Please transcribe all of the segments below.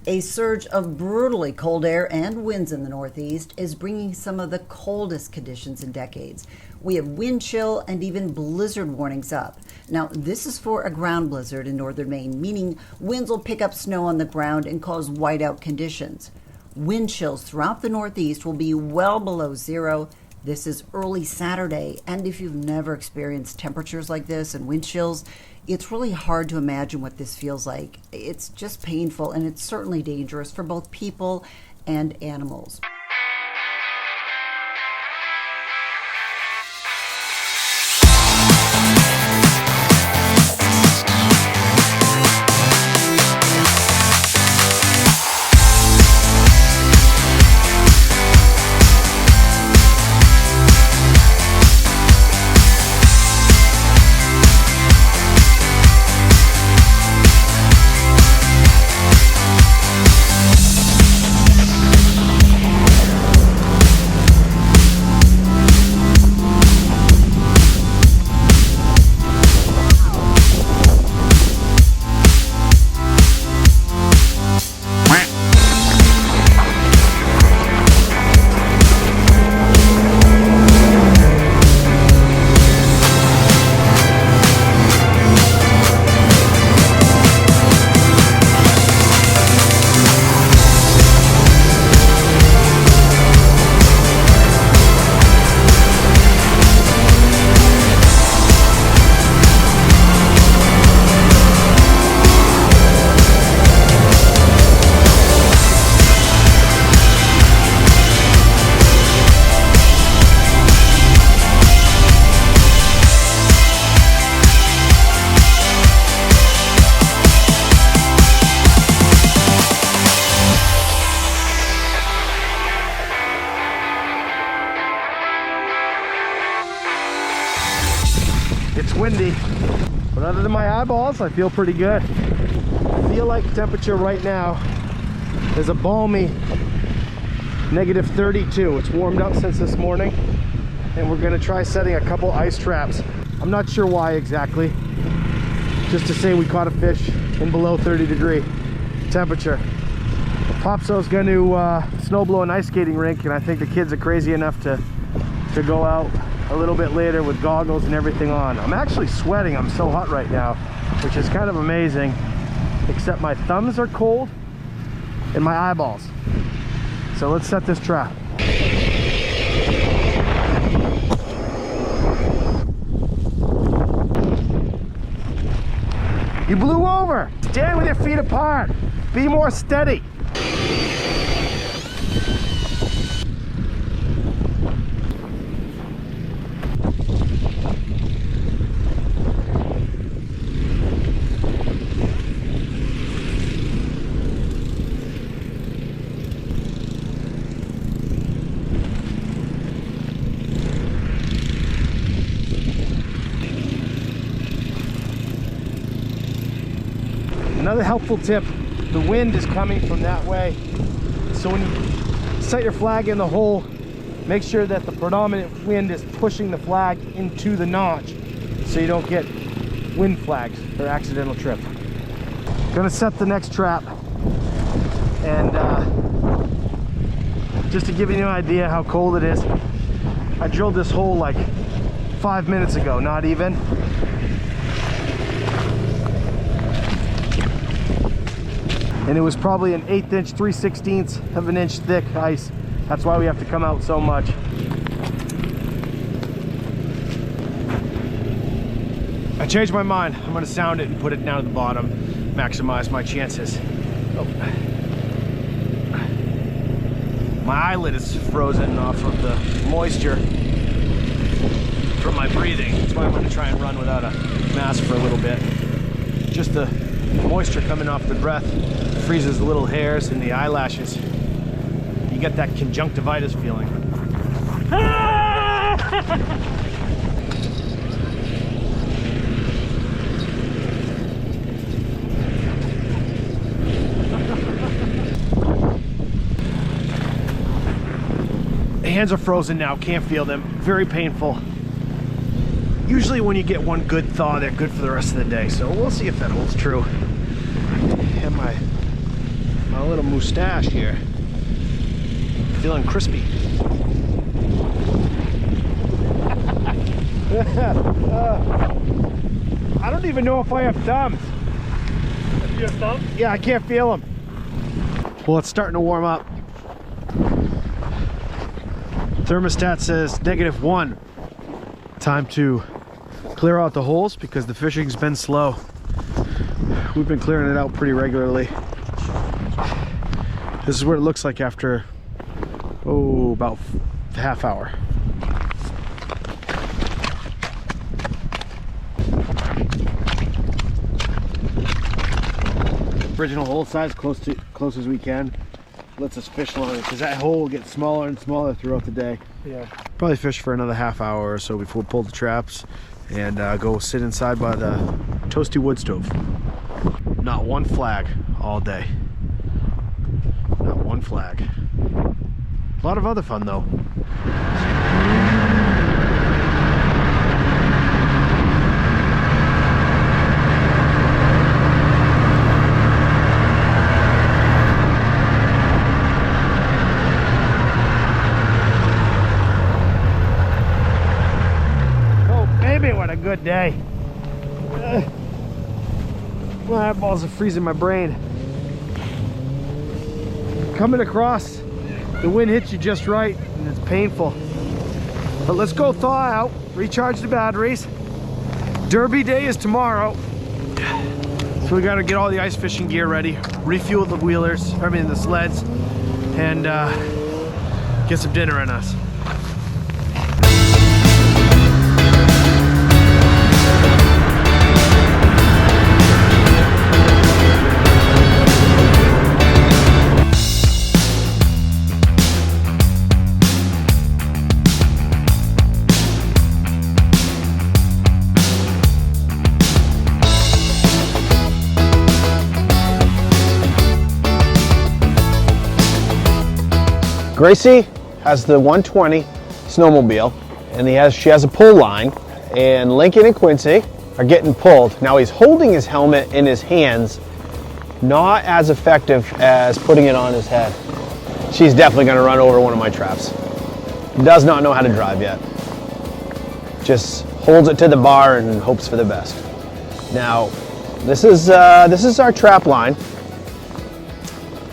A surge of brutally cold air and winds in the Northeast is bringing some of the coldest conditions in decades. We have wind chill and even blizzard warnings up. Now, this is for a ground blizzard in northern Maine, meaning winds will pick up snow on the ground and cause whiteout conditions. Wind chills throughout the Northeast will be well below zero. This is early Saturday, and if you've never experienced temperatures like this and wind chills, it's really hard to imagine what this feels like. It's just painful, and it's certainly dangerous for both people and animals. It's windy, but other than my eyeballs, I feel pretty good. I feel like temperature right now is a balmy -32. It's warmed up since this morning, and we're gonna try setting a couple ice traps. I'm not sure why exactly, just to say we caught a fish in below 30-degree temperature. Popso's going to snow blow an ice skating rink, and I think the kids are crazy enough to go out a little bit later with goggles and everything on. I'm actually sweating. I'm so hot right now, which is kind of amazing, except my thumbs are cold and my eyeballs. So let's set this trap. You blew over. Stand with your feet apart. Be more steady. Another helpful tip, the wind is coming from that way. So when you set your flag in the hole, make sure that the predominant wind is pushing the flag into the notch so you don't get wind flags or accidental trip. Gonna set the next trap, and just to give you an idea how cold it is, I drilled this hole like 5 minutes ago, not even. And it was probably an 1/8 inch, 3/16 of an inch thick ice. That's why we have to come out so much. I changed my mind. I'm gonna sound it and put it down at the bottom, maximize my chances. Oh. My eyelid is frozen off of the moisture from my breathing. That's why I'm gonna try and run without a mask for a little bit. Just the moisture coming off the breath freezes the little hairs in the eyelashes. You get that conjunctivitis feeling. The hands are frozen now, can't feel them. Very painful. Usually when you get one good thaw, they're good for the rest of the day. So we'll see if that holds true. And my little little mustache here. Feeling crispy. I don't even know if I have thumbs. You have thumbs? Yeah, I can't feel them. Well, it's starting to warm up. Thermostat says -1. Time to clear out the holes because the fishing's been slow. We've been clearing it out pretty regularly. This is what it looks like after, about a half hour. Original hole size, close as we can. Lets us fish longer because that hole will get smaller and smaller throughout the day. Yeah. Probably fish for another half hour or so before we pull the traps and go sit inside by the toasty wood stove. Not one flag all day. Not one flag. A lot of other fun though. What a good day. My eyeballs are freezing my brain. Coming across, the wind hits you just right and it's painful. But let's go thaw out, recharge the batteries. Derby day is tomorrow. So we gotta get all the ice fishing gear ready, refuel the wheelers, the sleds, and get some dinner on us. Gracie has the 120 snowmobile, and she has a pull line, and Lincoln and Quincy are getting pulled. Now he's holding his helmet in his hands, not as effective as putting it on his head. She's definitely going to run over one of my traps. Does not know how to drive yet. Just holds it to the bar and hopes for the best. Now, this is our trap line.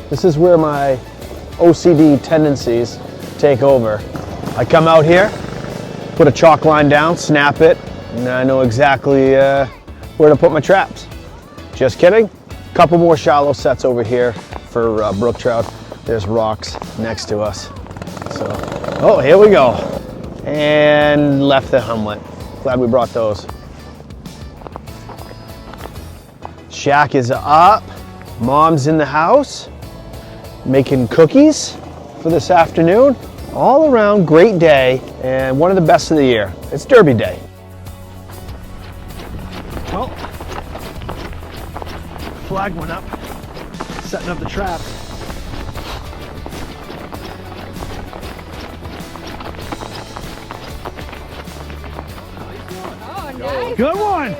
This is where my OCD tendencies take over. I come out here, put a chalk line down, snap it, and I know exactly where to put my traps. Just kidding. Couple more shallow sets over here for brook trout. There's rocks next to us. So, oh, here we go. And left the helmet. Glad we brought those. Shack is up. Mom's in the house, making cookies for this afternoon. All around great day and one of the best of the year. It's Derby Day. Well, flag went up, setting up the trap. Oh, nice. Good one.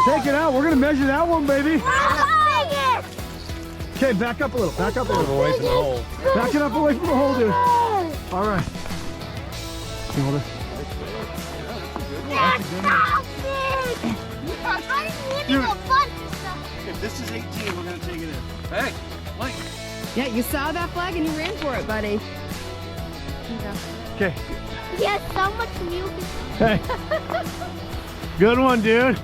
Take it out. We're gonna measure that one, baby. Okay, back up a little. Back up a little. Away from the hole. Back it up away from the hole, dude. All right. Can you hold it? Dude, if this is 18, we're gonna take it in. Hey, Mike. Yeah, you saw that flag and you ran for it, buddy. Okay. He has so much milk. Hey. Good one, dude.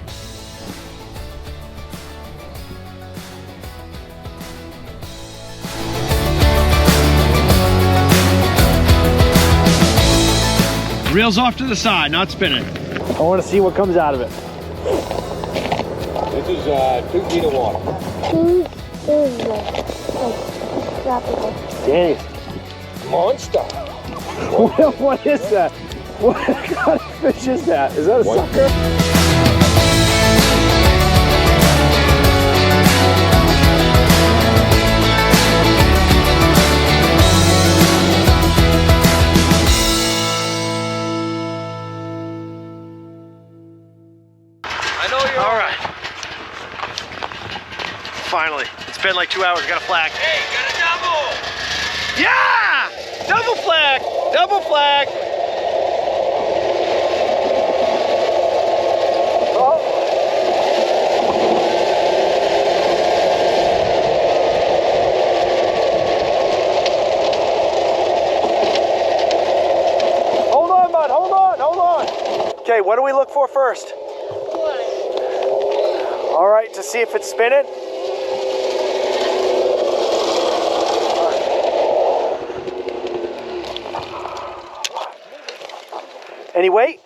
Reel's off to the side, not spinning. I want to see what comes out of it. This is 2 feet of water. Tropical. Danny. Monster. What is that? What kind of fish is that? Is that a sucker? All right. Finally. It's been like 2 hours. Got a flag. Hey, got a Yeah! Double flag! Double flag! Hold on, bud. Hold on. Hold on. Okay, what do we look for first? All right, to see if it's spinning. Any weight?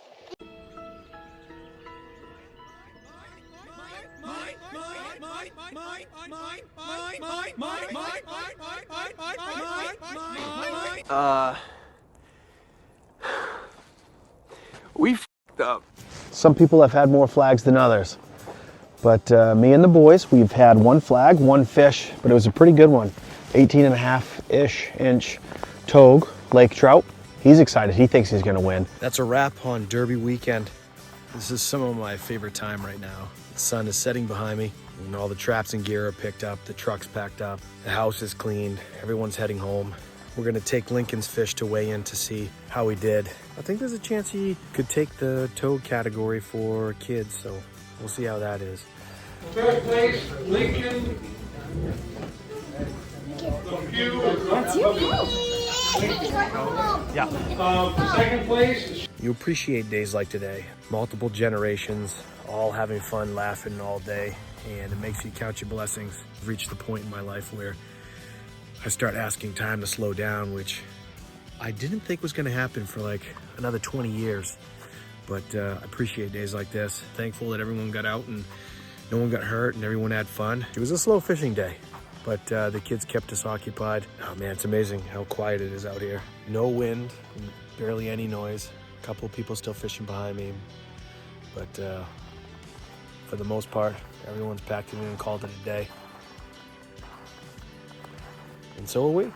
We f***ed up. Some people have had more flags than others. But me and the boys, we've had one flag, one fish, but it was a pretty good one. 18.5-ish inch togue, lake trout. He's excited, he thinks he's gonna win. That's a wrap on Derby weekend. This is some of my favorite time right now. The sun is setting behind me, and all the traps and gear are picked up, the truck's packed up, the house is cleaned, everyone's heading home. We're gonna take Lincoln's fish to weigh in to see how he did. I think there's a chance he could take the togue category for kids, so we'll see how that is. First place, Lincoln. That's you. Second place. You appreciate days like today. Multiple generations, all having fun, laughing all day, and it makes you count your blessings. I've reached the point in my life where I start asking time to slow down, which I didn't think was gonna happen for like another 20 years. But I appreciate days like this. Thankful that everyone got out and no one got hurt and everyone had fun. It was a slow fishing day, but the kids kept us occupied. Oh man, it's amazing how quiet it is out here. No wind, barely any noise. A couple of people still fishing behind me, but for the most part, everyone's packed it in and called it a day. And so are we.